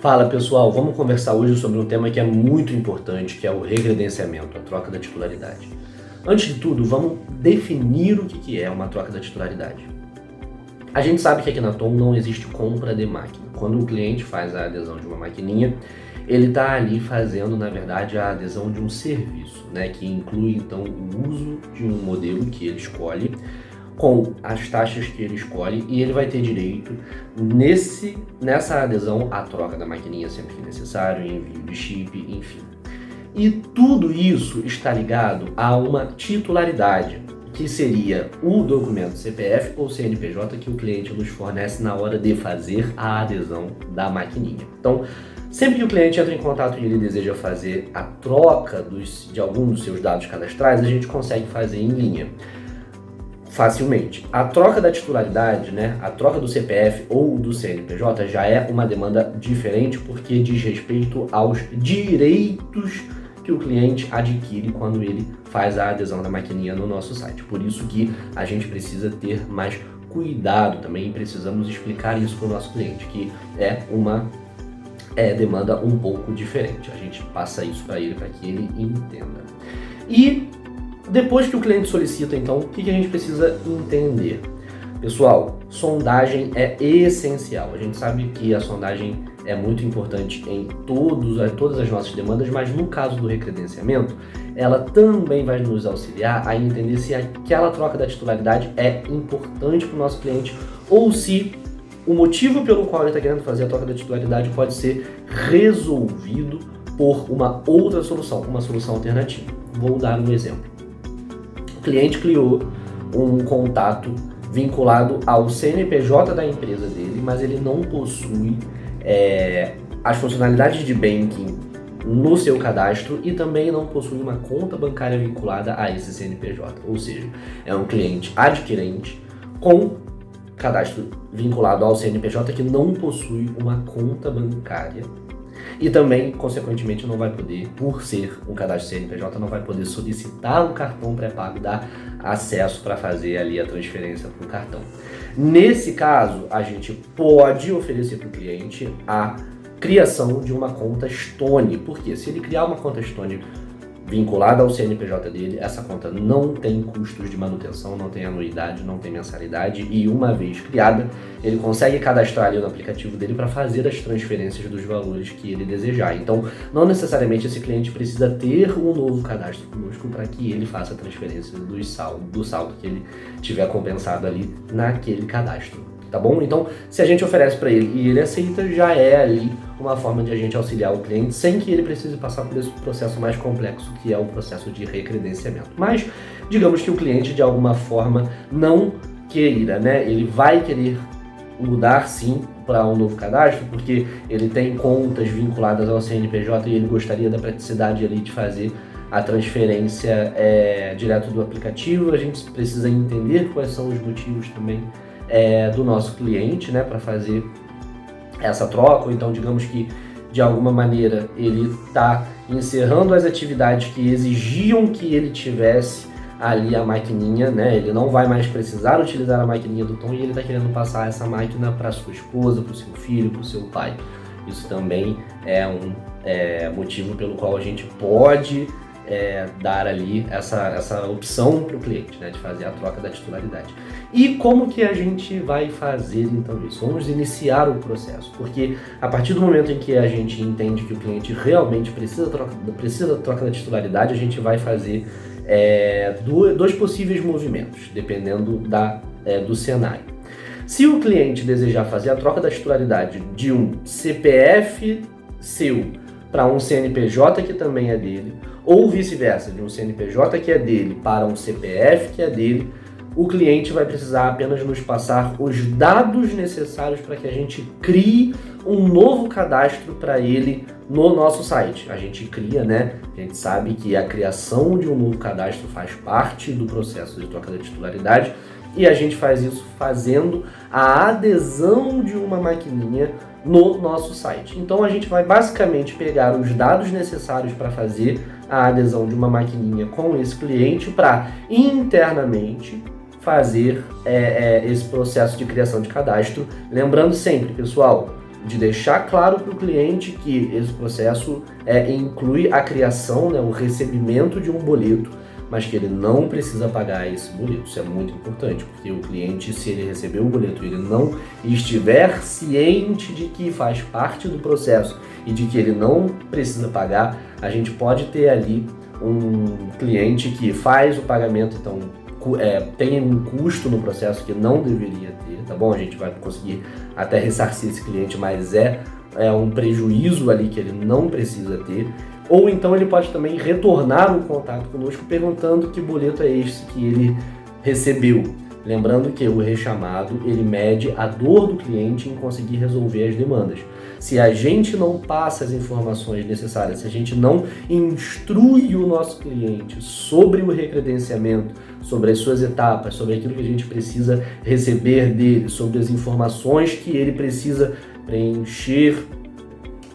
Fala pessoal, vamos conversar hoje sobre um tema que é muito importante, que é o recredenciamento, a troca da titularidade. Antes de tudo, vamos definir o que é uma troca da titularidade. A gente sabe que aqui na TOM não existe compra de máquina. Quando o cliente faz a adesão de uma maquininha, ele está ali fazendo, na verdade, a adesão de um serviço, né, que inclui então o uso de um modelo que ele escolhe, com as taxas que ele escolhe, e ele vai ter direito nessa adesão à troca da maquininha sempre que necessário, envio de chip, enfim. E tudo isso está ligado a uma titularidade, que seria o documento CPF ou CNPJ que o cliente nos fornece na hora de fazer a adesão da maquininha. Então, sempre que o cliente entra em contato e ele deseja fazer a troca de algum dos seus dados cadastrais, a gente consegue fazer em linha facilmente. A troca da titularidade, né, a troca do CPF ou do CNPJ já é uma demanda diferente porque diz respeito aos direitos que o cliente adquire quando ele faz a adesão da maquininha no nosso site. Por isso que a gente precisa ter mais cuidado também, precisamos explicar isso para o nosso cliente, que é uma demanda um pouco diferente. A gente passa isso para ele, para que ele entenda. E depois que o cliente solicita, então, o que a gente precisa entender? Pessoal, sondagem é essencial. A gente sabe que a sondagem é muito importante em todas as nossas demandas, mas no caso do recredenciamento, ela também vai nos auxiliar a entender se aquela troca da titularidade é importante para o nosso cliente ou se o motivo pelo qual ele está querendo fazer a troca da titularidade pode ser resolvido por uma outra solução, uma solução alternativa. Vou dar um exemplo. O cliente criou um contato vinculado ao CNPJ da empresa dele, mas ele não possui as funcionalidades de banking no seu cadastro e também não possui uma conta bancária vinculada a esse CNPJ. Ou seja, é um cliente adquirente com cadastro vinculado ao CNPJ que não possui uma conta bancária e também, consequentemente, não vai poder, por ser um cadastro CNPJ, não vai poder solicitar um cartão pré-pago, dar acesso para fazer ali a transferência para o cartão. Nesse caso, a gente pode oferecer para o cliente a criação de uma conta Stone, porque se ele criar uma conta Stone vinculada ao CNPJ dele, essa conta não tem custos de manutenção, não tem anuidade, não tem mensalidade e uma vez criada, ele consegue cadastrar ali no aplicativo dele para fazer as transferências dos valores que ele desejar. Então, não necessariamente esse cliente precisa ter um novo cadastro conosco para que ele faça a transferência do saldo que ele tiver compensado ali naquele cadastro. Tá bom? Então, se a gente oferece para ele e ele aceita, já é ali uma forma de a gente auxiliar o cliente sem que ele precise passar por esse processo mais complexo, que é o processo de recredenciamento. Mas, digamos que o cliente, de alguma forma, não queira, né? Ele vai querer mudar, sim, para um novo cadastro, porque ele tem contas vinculadas ao CNPJ e ele gostaria da praticidade ali de fazer a transferência direto do aplicativo. A gente precisa entender quais são os motivos também do nosso cliente, né, para fazer essa troca, ou então digamos que de alguma maneira ele está encerrando as atividades que exigiam que ele tivesse ali a maquininha, né, ele não vai mais precisar utilizar a maquininha do Tom e ele está querendo passar essa máquina para sua esposa, para o seu filho, para o seu pai. Isso também é um motivo pelo qual a gente pode dar ali essa opção para o cliente, né, de fazer a troca da titularidade. E como que a gente vai fazer então isso? Vamos iniciar o processo, porque a partir do momento em que a gente entende que o cliente realmente precisa da troca da titularidade, a gente vai fazer dois possíveis movimentos, dependendo do cenário. Se o cliente desejar fazer a troca da titularidade de um CPF seu para um CNPJ que também é dele, ou vice-versa, de um CNPJ que é dele para um CPF que é dele, o cliente vai precisar apenas nos passar os dados necessários para que a gente crie um novo cadastro para ele no nosso site. A gente cria, né? A gente sabe que a criação de um novo cadastro faz parte do processo de troca da titularidade e a gente faz isso fazendo a adesão de uma maquininha no nosso site. Então a gente vai basicamente pegar os dados necessários para fazer a adesão de uma maquininha com esse cliente para internamente fazer esse processo de criação de cadastro. Lembrando sempre, pessoal, de deixar claro para o cliente que esse processo inclui a criação, né, o recebimento de um boleto, mas que ele não precisa pagar esse boleto. Isso é muito importante, porque o cliente, se ele receber o boleto e ele não estiver ciente de que faz parte do processo e de que ele não precisa pagar, a gente pode ter ali um cliente que faz o pagamento, então tem um custo no processo que não deveria ter, tá bom? A gente vai conseguir até ressarcir esse cliente, mas é um prejuízo ali que ele não precisa ter. Ou então ele pode também retornar o contato conosco perguntando que boleto é esse que ele recebeu. Lembrando que o rechamado, ele mede a dor do cliente em conseguir resolver as demandas. Se a gente não passa as informações necessárias, se a gente não instrui o nosso cliente sobre o recredenciamento, sobre as suas etapas, sobre aquilo que a gente precisa receber dele, sobre as informações que ele precisa preencher,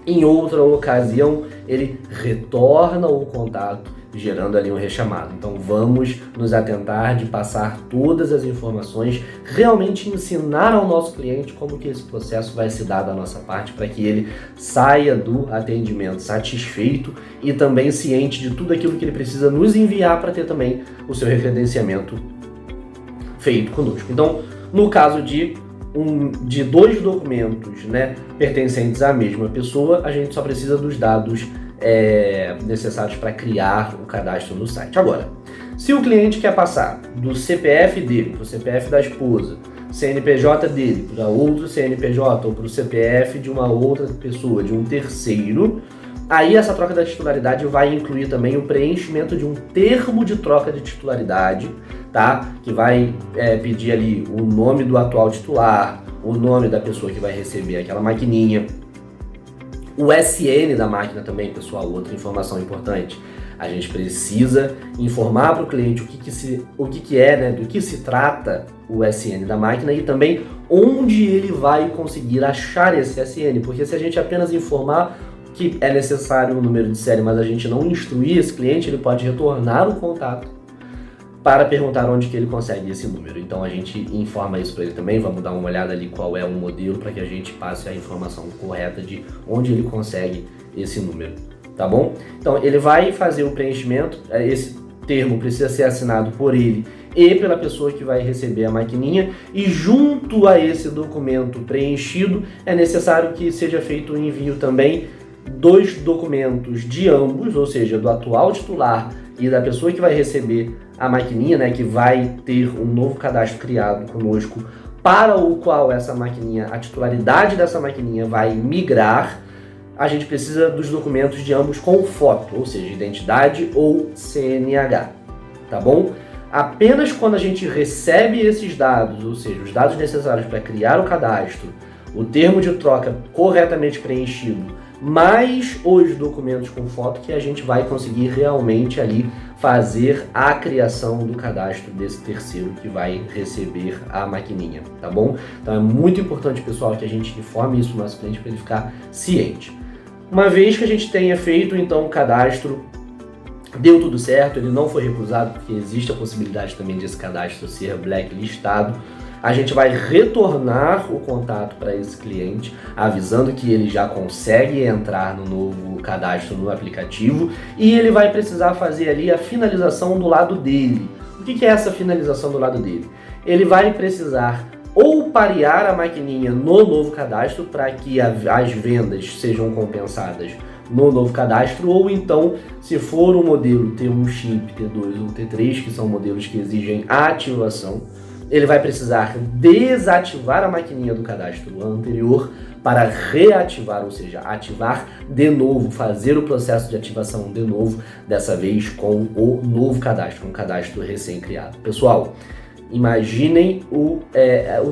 em outra ocasião ele retorna o contato, gerando ali um rechamado. Então vamos nos atentar de passar todas as informações, realmente ensinar ao nosso cliente como que esse processo vai se dar da nossa parte, para que ele saia do atendimento satisfeito e também ciente de tudo aquilo que ele precisa nos enviar para ter também o seu recredenciamento feito conosco. Então, no caso de dois documentos, né, pertencentes à mesma pessoa, a gente só precisa dos dados necessários para criar o cadastro no site. Agora, se o cliente quer passar do CPF dele para o CPF da esposa, CNPJ dele para outro CNPJ ou para o CPF de uma outra pessoa, de um terceiro, aí essa troca da titularidade vai incluir também o preenchimento de um termo de troca de titularidade, tá? Que vai pedir ali o nome do atual titular, o nome da pessoa que vai receber aquela maquininha, o SN da máquina também, pessoal, outra informação importante. A gente precisa informar para o cliente o que é, né, do que se trata o SN da máquina e também onde ele vai conseguir achar esse SN, porque se a gente apenas informar que é necessário um número de série, mas a gente não instruir esse cliente, ele pode retornar o contato para perguntar onde que ele consegue esse número. Então a gente informa isso para ele também, vamos dar uma olhada ali qual é o modelo para que a gente passe a informação correta de onde ele consegue esse número, tá bom? Então ele vai fazer o preenchimento, esse termo precisa ser assinado por ele e pela pessoa que vai receber a maquininha, e junto a esse documento preenchido é necessário que seja feito o envio também dos documentos de ambos, ou seja, do atual titular e da pessoa que vai receber a maquininha, né, que vai ter um novo cadastro criado conosco, para o qual essa maquininha, a titularidade dessa maquininha vai migrar. A gente precisa dos documentos de ambos com foto, ou seja, identidade ou CNH, tá bom? Apenas quando a gente recebe esses dados, ou seja, os dados necessários para criar o cadastro, o termo de troca corretamente preenchido, mais os documentos com foto, que a gente vai conseguir realmente ali fazer a criação do cadastro desse terceiro que vai receber a maquininha, tá bom? Então é muito importante, pessoal, que a gente informe isso para o nosso cliente para ele ficar ciente. Uma vez que a gente tenha feito então o cadastro, deu tudo certo, ele não foi recusado, porque existe a possibilidade também desse cadastro ser blacklistado, a gente vai retornar o contato para esse cliente, avisando que ele já consegue entrar no novo cadastro no aplicativo, e ele vai precisar fazer ali a finalização do lado dele. O que é essa finalização do lado dele? Ele vai precisar ou parear a maquininha no novo cadastro para que as vendas sejam compensadas no novo cadastro, ou então, se for um modelo T1 chip, T2 ou T3, que são modelos que exigem a ativação, ele vai precisar desativar a maquininha do cadastro anterior para reativar, ou seja, ativar de novo, fazer o processo de ativação de novo, dessa vez com o novo cadastro, um cadastro recém-criado. Pessoal, imaginem o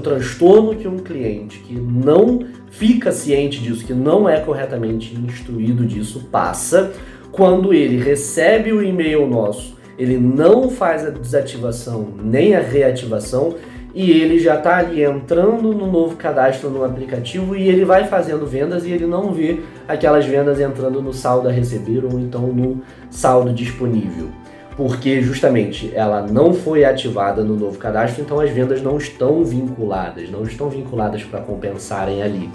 transtorno que um cliente que não fica ciente disso, que não é corretamente instruído disso, passa quando ele recebe o e-mail nosso, ele não faz a desativação nem a reativação e ele já está ali entrando no novo cadastro no aplicativo e ele vai fazendo vendas e ele não vê aquelas vendas entrando no saldo a receber ou então no saldo disponível, porque justamente ela não foi ativada no novo cadastro, então as vendas não estão vinculadas para compensarem ali.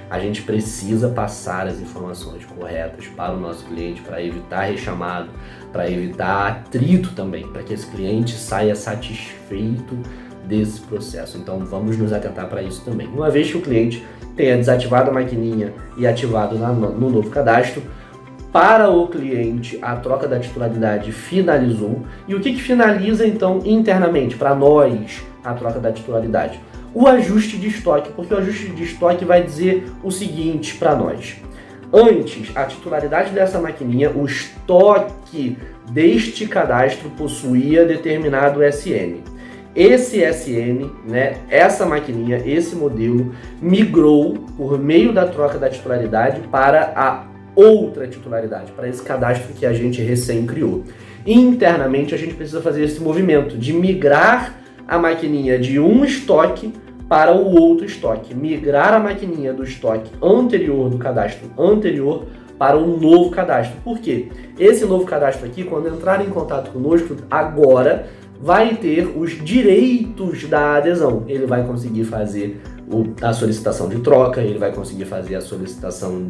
a gente precisa passar as informações corretas para o nosso cliente, para evitar rechamado, para evitar atrito também, para que esse cliente saia satisfeito desse processo. Então vamos nos atentar para isso também. Uma vez que o cliente tenha desativado a maquininha e ativado no novo cadastro, para o cliente a troca da titularidade finalizou. E o que finaliza então internamente para nós a troca da titularidade? O ajuste de estoque, porque o ajuste de estoque vai dizer o seguinte para nós. Antes, a titularidade dessa maquininha, o estoque deste cadastro possuía determinado SN. Esse SN, né, essa maquininha, esse modelo, migrou por meio da troca da titularidade para a outra titularidade, para esse cadastro que a gente recém criou. Internamente, a gente precisa fazer esse movimento de migrar a maquininha de um estoque para o outro estoque, migrar a maquininha do estoque anterior, do cadastro anterior, para um novo cadastro. Por quê? Esse novo cadastro aqui, quando entrar em contato conosco, agora vai ter os direitos da adesão. Ele vai conseguir fazer a solicitação de troca, ele vai conseguir fazer a solicitação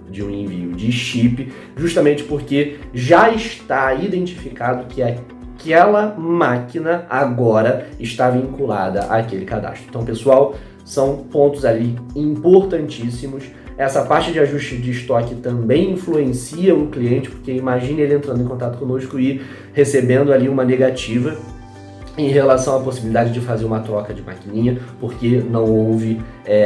de um envio de chip, justamente porque já está identificado que aquela máquina agora está vinculada àquele cadastro. Então, pessoal, são pontos ali importantíssimos. Essa parte de ajuste de estoque também influencia o cliente, porque imagine ele entrando em contato conosco e recebendo ali uma negativa em relação à possibilidade de fazer uma troca de maquininha, porque não houve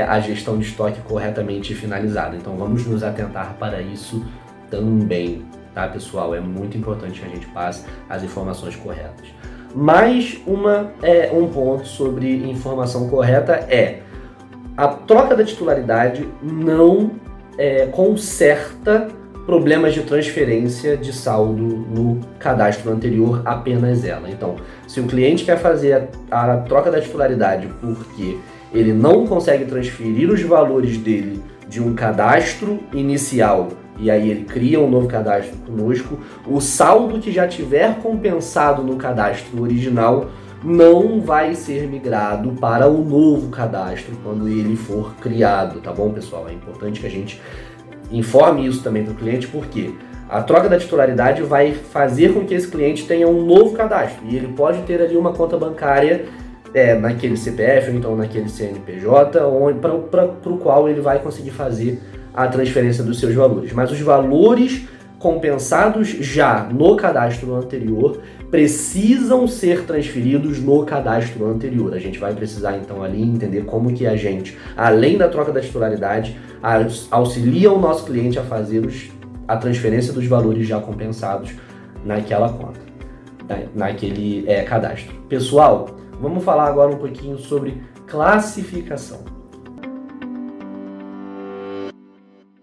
a gestão de estoque corretamente finalizada. Então vamos nos atentar para isso também, tá, pessoal? É muito importante que a gente passe as informações corretas. Mais um ponto sobre informação correta é: a troca da titularidade não conserta problemas de transferência de saldo no cadastro anterior, apenas ela. Então, se o cliente quer fazer a troca da titularidade porque ele não consegue transferir os valores dele de um cadastro inicial e aí ele cria um novo cadastro conosco, o saldo que já tiver compensado no cadastro original não vai ser migrado para o novo cadastro quando ele for criado, tá bom, pessoal? É importante que a gente informe isso também para o cliente, porque a troca da titularidade vai fazer com que esse cliente tenha um novo cadastro e ele pode ter ali uma conta bancária naquele CPF ou então naquele CNPJ para o qual ele vai conseguir fazer a transferência dos seus valores. Mas os valores compensados já no cadastro anterior precisam ser transferidos no cadastro anterior. A gente vai precisar então ali entender como que a gente, além da troca da titularidade, auxilia o nosso cliente a fazer a transferência dos valores já compensados naquela conta, naquele cadastro. Pessoal, vamos falar agora um pouquinho sobre classificação.